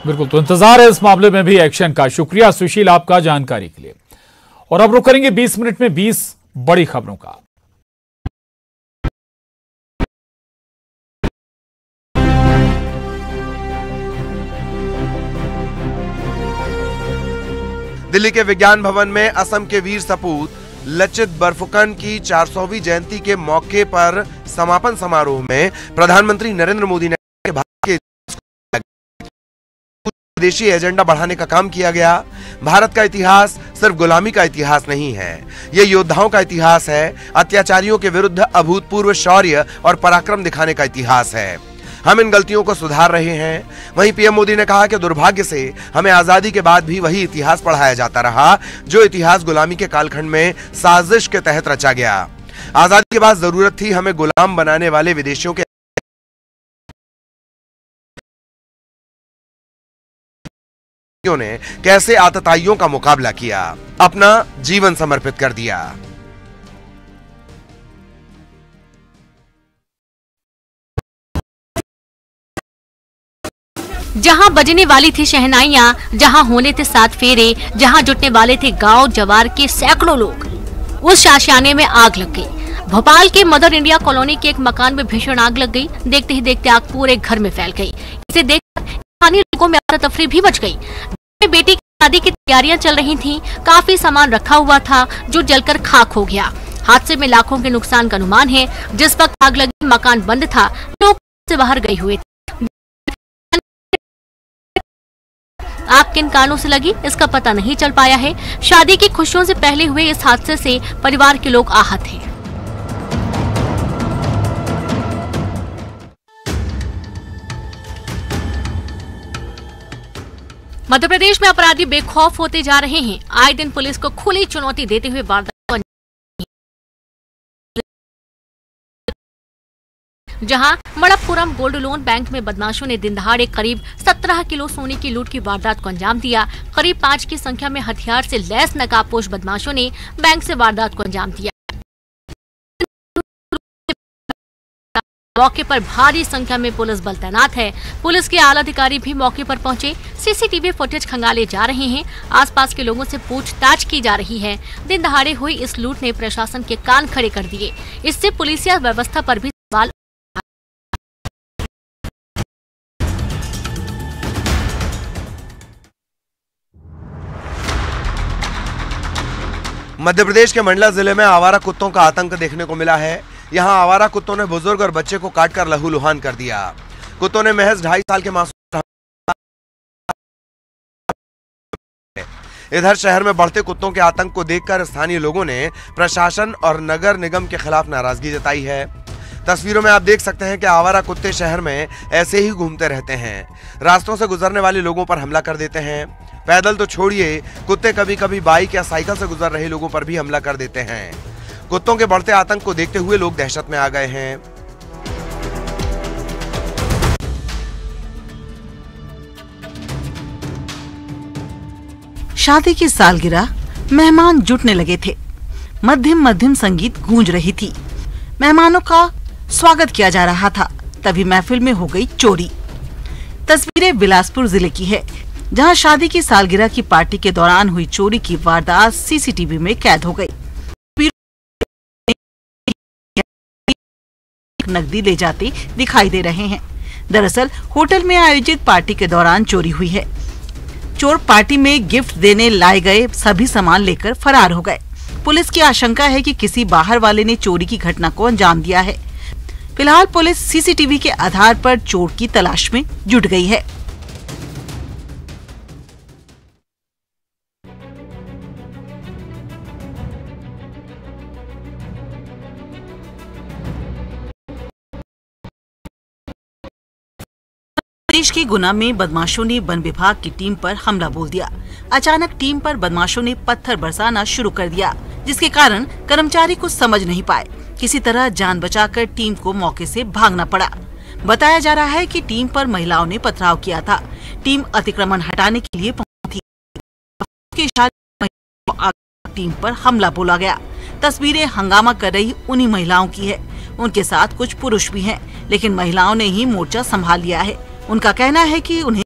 बिल्कुल, तो इंतजार है इस मामले में भी एक्शन का। शुक्रिया सुशील आपका जानकारी के लिए। और अब रुक करेंगे 20 मिनट में 20 बड़ी खबरों का। दिल्ली के विज्ञान भवन में असम के वीर सपूत लचित बरफुकन की 400वीं जयंती के मौके पर समापन समारोह में प्रधानमंत्री नरेंद्र मोदी ने भारत के विदेशी एजेंडा बढ़ाने का काम किया गया। भारत का इतिहास सिर्फ गुलामी का इतिहास नहीं है, ये योद्धाओं का इतिहास है, अत्याचारियों के विरुद्ध अभूतपूर्व शौर्य और पराक्रम दिखाने का इतिहास है। हम इन गलतियों को सुधार रहे हैं। वहीं पीएम मोदी ने कहा कि दुर्भाग्य से हमें आजादी के बाद भी वही इतिहास पढ़ाया जाता रहा जो इतिहास गुलामी के कालखंड में साजिश के तहत रचा गया। आजादी के बाद जरूरत थी हमें गुलाम बनाने वाले विदेशियों के ने कैसे आतताइयों का मुकाबला किया, अपना जीवन समर्पित कर दिया। जहां बजने वाली थी शहनाइयां, जहां होने थे 7 फेरे, जहां जुटने वाले थे गांव जवार के सैकड़ों लोग, उस शाशियाने में आग लग गई। भोपाल के मदर इंडिया कॉलोनी के एक मकान में भीषण आग लग गई। देखते ही देखते आग पूरे घर में फैल गई। इसे देखकर स्थानीय लोगों में अफरा-तफरी भी मच गई। बेटी की शादी की तैयारियां चल रही थीं, काफी सामान रखा हुआ था जो जलकर खाक हो गया। हादसे में लाखों के नुकसान का अनुमान है। जिस वक्त आग लगी मकान बंद था, लोग से बाहर गए हुए थे। आग किन कारणों से लगी इसका पता नहीं चल पाया है। शादी की खुशियों से पहले हुए इस हादसे से परिवार के लोग आहत हैं। मध्य प्रदेश में अपराधी बेखौफ होते जा रहे हैं। आए दिन पुलिस को खुली चुनौती देते हुए वारदात जहां मणप्पुरम गोल्ड लोन बैंक में बदमाशों ने दिन दहाड़े करीब 17 किलो सोने की लूट की वारदात को अंजाम दिया। करीब 5 की संख्या में हथियार से लैस नकाबपोश बदमाशों ने बैंक से वारदात को अंजाम दिया। मौके पर भारी संख्या में पुलिस बल तैनात है। पुलिस के आला अधिकारी भी मौके पर पहुंचे। सीसीटीवी फुटेज खंगाले जा रहे हैं। आसपास के लोगों से पूछताछ की जा रही है। दिन दहाड़े हुई इस लूट ने प्रशासन के कान खड़े कर दिए। इससे पुलिसिया व्यवस्था पर भी सवाल। मध्य प्रदेश के मंडला जिले में आवारा कुत्तों का आतंक देखने को मिला है। यहां आवारा कुत्तों ने बुजुर्ग और बच्चे को काटकर लहूलुहान कर दिया। कुत्तों ने महज 2.5 साल के मासूम। इधर शहर में बढ़ते कुत्तों के आतंक को देखकर स्थानीय लोगों ने प्रशासन और नगर निगम के खिलाफ नाराजगी जताई है। तस्वीरों में आप देख सकते हैं कि आवारा कुत्ते शहर में ऐसे ही घूमते रहते हैं। रास्तों से गुजरने वाले लोगों पर हमला कर देते हैं। पैदल तो छोड़िए, कुत्ते कभी कभी बाइक या साइकिल से गुजर रहे लोगों पर भी हमला कर देते हैं। कुत्तों के बढ़ते आतंक को देखते हुए लोग दहशत में आ गए हैं। शादी की सालगिरह, मेहमान जुटने लगे थे। मध्यम मध्यम संगीत गूंज रही थी। मेहमानों का स्वागत किया जा रहा था। तभी महफिल में हो गई चोरी। तस्वीरें बिलासपुर जिले की है, जहां शादी की सालगिरह की पार्टी के दौरान हुई चोरी की वारदात सीसीटीवी में कैद हो गई। नकदी ले जाते दिखाई दे रहे हैं। दरअसल होटल में आयोजित पार्टी के दौरान चोरी हुई है। चोर पार्टी में गिफ्ट देने लाए गए सभी सामान लेकर फरार हो गए। पुलिस की आशंका है कि किसी बाहर वाले ने चोरी की घटना को अंजाम दिया है। फिलहाल पुलिस सीसीटीवी के आधार पर चोर की तलाश में जुट गई है। प्रदेश के गुना में बदमाशों ने वन विभाग की टीम पर हमला बोल दिया। अचानक टीम पर बदमाशों ने पत्थर बरसाना शुरू कर दिया, जिसके कारण कर्मचारी कुछ समझ नहीं पाए। किसी तरह जान बचाकर टीम को मौके से भागना पड़ा। बताया जा रहा है कि टीम पर महिलाओं ने पथराव किया था। टीम अतिक्रमण हटाने के लिए पहुंची थी। टीम पर हमला बोला गया। तस्वीरें हंगामा कर रही उन्हीं महिलाओं की है। उनके साथ कुछ पुरुष भी हैं, लेकिन महिलाओं ने ही मोर्चा संभाल लिया है। उनका कहना है कि उन्हें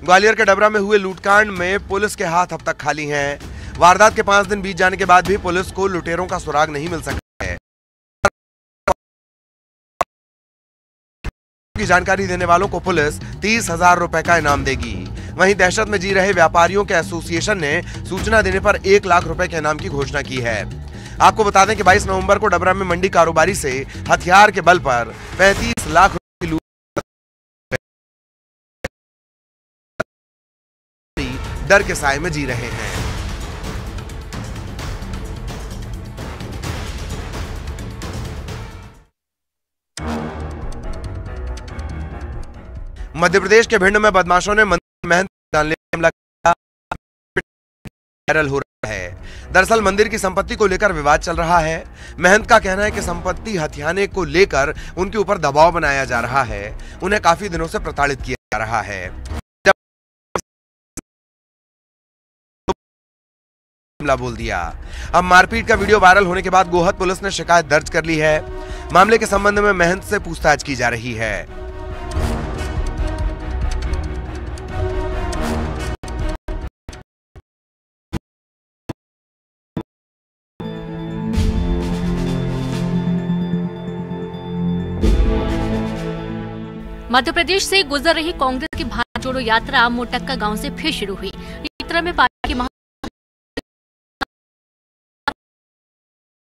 ग्वालियर के डबरा में हुए लूटकांड में पुलिस के हाथ अब तक खाली हैं। वारदात के 5 दिन बीत जाने के बाद भी पुलिस को लुटेरों का सुराग नहीं मिल सका है। की जानकारी देने वालों को पुलिस 30,000 रुपए का इनाम देगी। वहीं दहशत में जी रहे व्यापारियों के एसोसिएशन ने सूचना देने पर 1 लाख रुपए के इनाम की घोषणा की है। आपको बता दें कि 22 नवंबर को डबरा में मंडी कारोबारी से हथियार के बल पर 35 लाख रुपए की लूट डर के साए में जी रहे हैं। मध्य प्रदेश के भिंड में बदमाशों ने मंदिर महंत डालने का हमला किया, वायरल हो रहा है। दरअसल मंदिर की संपत्ति को लेकर विवाद चल रहा है। महंत का कहना है कि संपत्ति हथियाने को लेकर उनके ऊपर दबाव बनाया जा रहा है। उन्हें काफी दिनों से प्रताड़ित किया जा रहा है। हमला बोल दिया। अब मारपीट का वीडियो वायरल होने के बाद गोहद पुलिस ने शिकायत दर्ज कर ली है। मामले के संबंध में महंत से पूछताछ की जा रही है। मध्य प्रदेश से गुजर रही कांग्रेस की भारत जोड़ो यात्रा मोटक्का गांव से फिर शुरू हुई। यात्रा में पार्टी के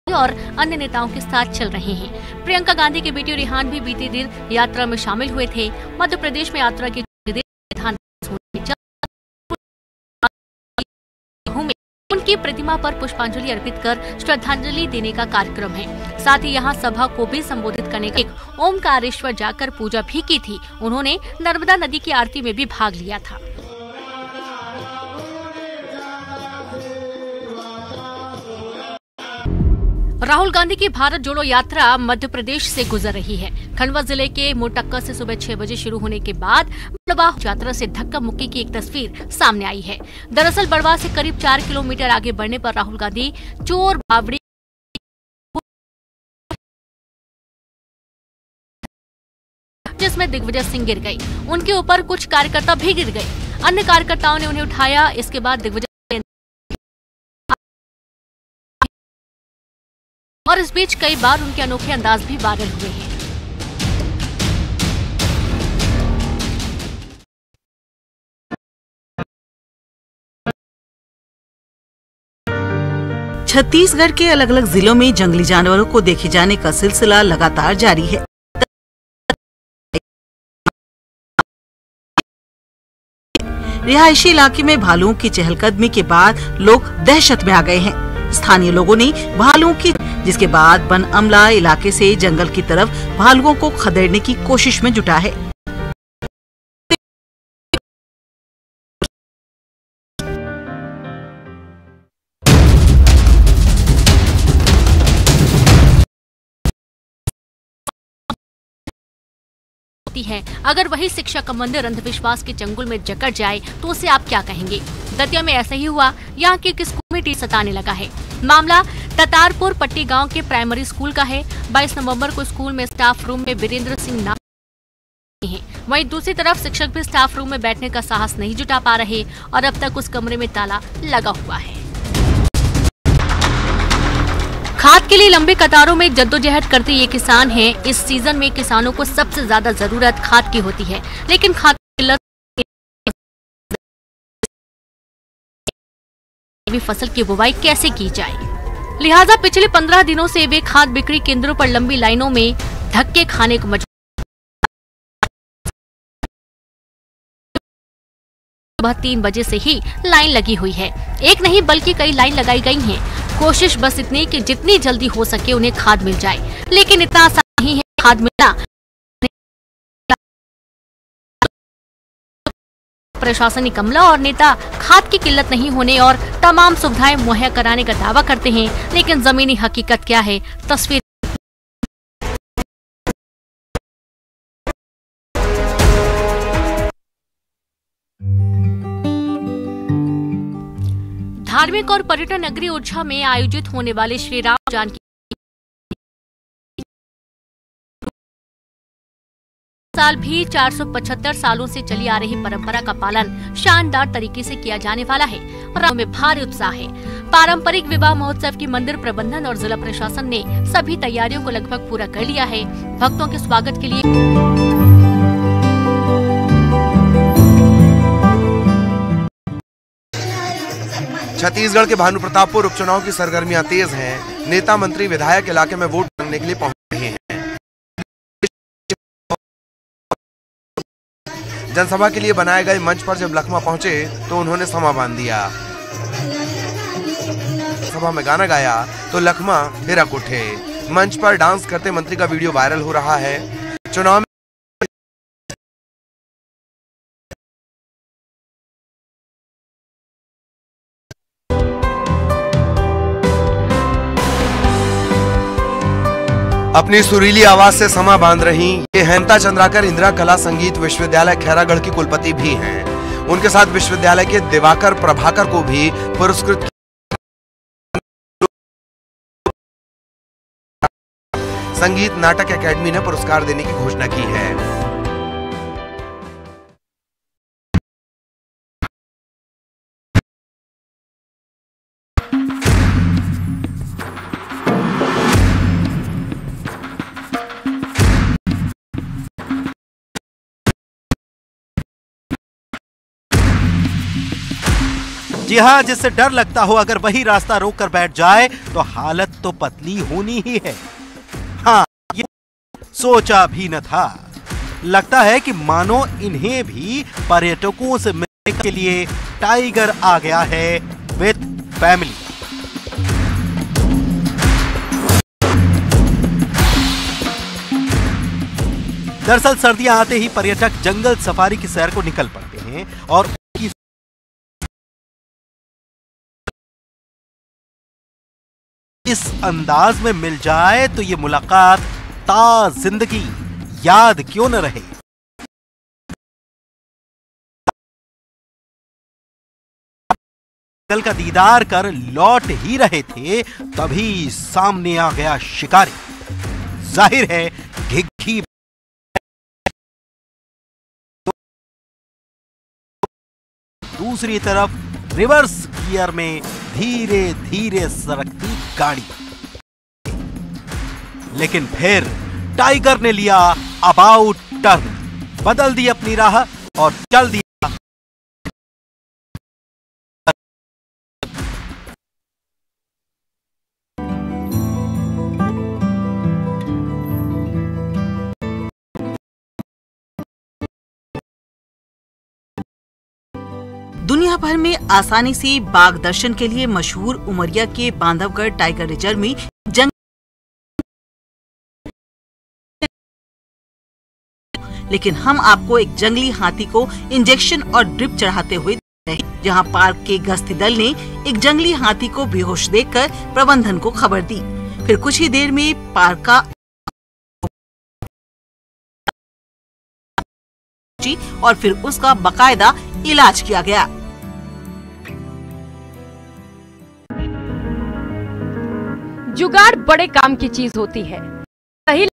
और अन्य नेताओं के साथ चल रहे हैं। प्रियंका गांधी के बेटे रिहान भी बीते दिन यात्रा में शामिल हुए थे। मध्य प्रदेश में यात्रा के उनकी प्रतिमा पर पुष्पांजलि अर्पित कर श्रद्धांजलि देने का कार्यक्रम है। साथ ही यहां सभा को भी संबोधित करने के एक ओमकारेश्वर जाकर पूजा भी की थी। उन्होंने नर्मदा नदी की आरती में भी भाग लिया था। राहुल गांधी की भारत जोड़ो यात्रा मध्य प्रदेश से गुजर रही है। खंडवा जिले के मोटक्का से सुबह 6 बजे शुरू होने के बाद बड़वा यात्रा से धक्का मुक्की की एक तस्वीर सामने आई है। दरअसल बड़वा से करीब 4 किलोमीटर आगे बढ़ने पर राहुल गांधी चोर बावड़ी जिसमें दिग्विजय सिंह गिर गई। उनके ऊपर कुछ कार्यकर्ता भी गिर गए। अन्य कार्यकर्ताओं ने उन्हें उठाया। इसके बाद दिग्विजय और इस बीच कई बार उनके अनोखे अंदाज भी वायरल हुए हैं। छत्तीसगढ़ के अलग अलग जिलों में जंगली जानवरों को देखे जाने का सिलसिला लगातार जारी है। रिहायशी इलाके में भालुओं की चहलकदमी के बाद लोग दहशत में आ गए हैं। स्थानीय लोगों ने भालुओं की जिसके बाद वन अमला इलाके से जंगल की तरफ भालुओं को खदेड़ने की कोशिश में जुटा है। है अगर वही शिक्षा का मंदिर अंधविश्वास के चंगुल में जकड़ जाए तो उसे आप क्या कहेंगे। दतिया में ऐसा ही हुआ। यहाँ के एक स्कूल में टीचर सताने लगा है। मामला ततारपुर पट्टी गांव के प्राइमरी स्कूल का है। 22 नवंबर को स्कूल में स्टाफ रूम में वीरेंद्र सिंह नाम है। वहीं दूसरी तरफ शिक्षक भी स्टाफ रूम में बैठने का साहस नहीं जुटा पा रहे और अब तक उस कमरे में ताला लगा हुआ है। खाद के लिए लंबी कतारों में जद्दोजहद करते ये किसान हैं। इस सीजन में किसानों को सबसे ज्यादा जरूरत खाद की होती है, लेकिन खाद की किल्लत फसल की बुवाई कैसे की जाए। लिहाजा पिछले 15 दिनों से वे खाद बिक्री केंद्रों पर लंबी लाइनों में धक्के खाने को मजबूर। सुबह 3 बजे से ही लाइन लगी हुई है। एक नहीं बल्कि कई लाइन लगाई गई हैं। कोशिश बस इतनी कि जितनी जल्दी हो सके उन्हें खाद मिल जाए, लेकिन इतना आसान नहीं है खाद मिलना। प्रशासनिक अमला और नेता खाद की किल्लत नहीं होने और तमाम सुविधाएं मुहैया कराने का दावा करते हैं, लेकिन जमीनी हकीकत क्या है तस्वीर धार्मिक और पर्यटन नगरी ओरछा में आयोजित होने वाले श्री राम जानकी साल भी 475 सालों से चली आ रही परंपरा का पालन शानदार तरीके से किया जाने वाला है और में भारी उत्साह है। पारंपरिक विवाह महोत्सव की मंदिर प्रबंधन और जिला प्रशासन ने सभी तैयारियों को लगभग पूरा कर लिया है। भक्तों के स्वागत के लिए छत्तीसगढ़ के भानुप्रतापपुर उपचुनाव की सरगर्मियां तेज हैं। नेता मंत्री विधायक इलाके में वोट मांगने के लिए पहुंच रहे हैं। जनसभा के लिए बनाए गए मंच पर जब लखमा पहुंचे तो उन्होंने समा बांध दिया। सभा में गाना गाया तो लखमा हिरक उठे। मंच पर डांस करते मंत्री का वीडियो वायरल हो रहा है। चुनाव में अपनी सुरीली आवाज से समा बांध रही ये हेमता चंद्राकर इंदिरा कला संगीत विश्वविद्यालय खैरागढ़ की कुलपति भी हैं। उनके साथ विश्वविद्यालय के दिवाकर प्रभाकर को भी पुरस्कृत संगीत नाटक एकेडमी ने पुरस्कार देने की घोषणा की है। जी हाँ, जिससे डर लगता हो अगर वही रास्ता रोक कर बैठ जाए तो हालत तो पतली होनी ही है। हाँ, ये सोचा भी न था। लगता है कि मानो इन्हें भी पर्यटकों से मिलने के लिए टाइगर आ गया है विद फैमिली। दरअसल सर्दियां आते ही पर्यटक जंगल सफारी की सैर को निकल पड़ते हैं और इस अंदाज में मिल जाए तो ये मुलाकात ता जिंदगी याद क्यों न रहे। कल का दीदार कर लौट ही रहे थे तभी सामने आ गया शिकारी। जाहिर है घिघी दूसरी तरफ रिवर्स गियर में धीरे धीरे सरकती गाड़ी, लेकिन फिर टाइगर ने लिया अबाउट टर्न, बदल दी अपनी राह और चल दिया। दुनिया भर में आसानी से बाघ दर्शन के लिए मशहूर उमरिया के बांधवगढ़ टाइगर रिजर्व में लेकिन हम आपको एक जंगली हाथी को इंजेक्शन और ड्रिप चढ़ाते हुए जहां पार्क के गश्ती दल ने एक जंगली हाथी को बेहोश देखकर प्रबंधन को खबर दी। फिर कुछ ही देर में पार्क का और फिर उसका बाकायदा इलाज किया गया। जुगाड़ बड़े काम की चीज होती है। सही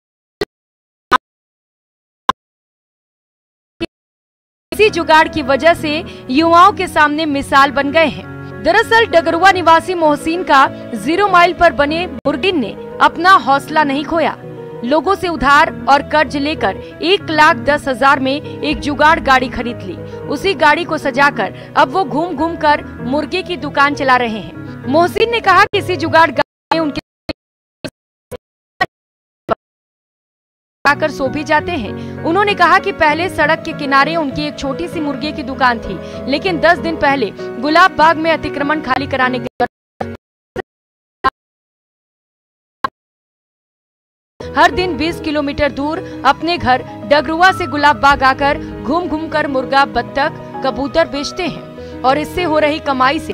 इसी जुगाड़ की वजह से युवाओं के सामने मिसाल बन गए हैं। दरअसल डगरुआ निवासी मोहसिन का 0 माइल पर बने मुर्गिन ने अपना हौसला नहीं खोया। लोगों से उधार और कर्ज लेकर 1,10,000 में एक जुगाड़ गाड़ी खरीद ली। उसी गाड़ी को सजाकर अब वो घूम घूम कर मुर्गे की दुकान चला रहे हैं। मोहसिन ने कहा कि इसी जुगाड़ गाड़ी में उनके कर सो भी जाते हैं। उन्होंने कहा कि पहले सड़क के किनारे उनकी एक छोटी सी मुर्गे की दुकान थी, लेकिन 10 दिन पहले गुलाब बाग में अतिक्रमण खाली कराने के हर दिन 20 किलोमीटर दूर अपने घर डगरुआ से गुलाब बाग आकर घूम घूम कर मुर्गा, बत्तख, कबूतर बेचते हैं और इससे हो रही कमाई से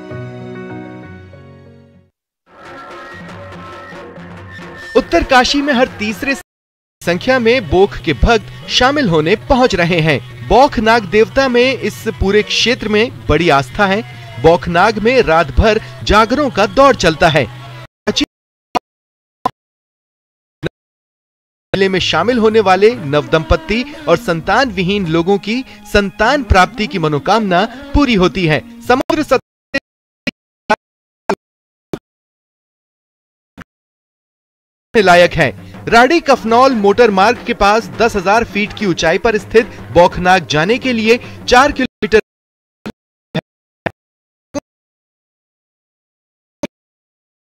उत्तरकाशी में हर तीसरे संख्या में बोख के भक्त शामिल होने पहुंच रहे हैं। बौखनाग देवता में इस पूरे क्षेत्र में बड़ी आस्था है। बौखनाग में रात भर जागरों का दौर चलता है। मेले में शामिल होने वाले नवदंपति और संतान विहीन लोगों की संतान प्राप्ति की मनोकामना पूरी होती है। समुद्र लायक है। राड़ी कफनौल मोटर मार्ग के पास 10,000 फीट की ऊंचाई पर स्थित बौखनाग जाने के लिए 4 किलोमीटर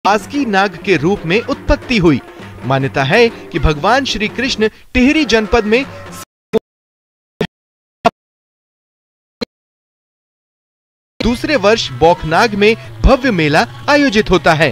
बासुकी नाग के रूप में उत्पत्ति हुई। मान्यता है कि भगवान श्री कृष्ण टिहरी जनपद में दूसरे वर्ष बौखनाग में भव्य मेला आयोजित होता है।